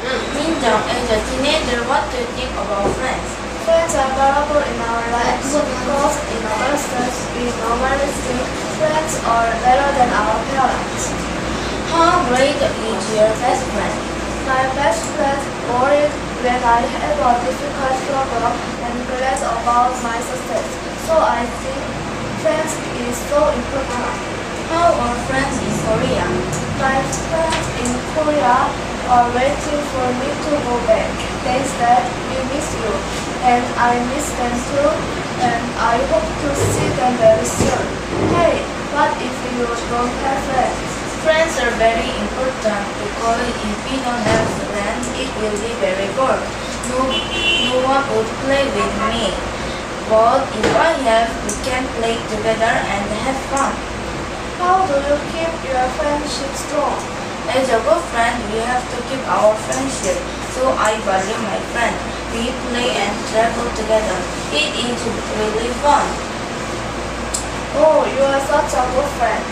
Minjong, as a teenager, what do you think about friends? Friends are valuable in our lives because in our lives we normally think friends are better than our parents. How great is your best friend? My best friend worried when I have a difficult problem and glad about my success. So I think friends is so important. How are friends in Korea? My friends in Korea are waiting for me to go back. They said we miss you, and I miss them too, and I hope to see them very soon. Hey, what if you don't have friends? Friends are very important because if we don't have friends, it will be very bored. No one would play with me. But if I have, we can play together and have fun. How do you keep your friendship strong? As a good friend, we have to keep our friendship. So I value my friend. We play and travel together. It is really fun. Oh, you are such a good friend.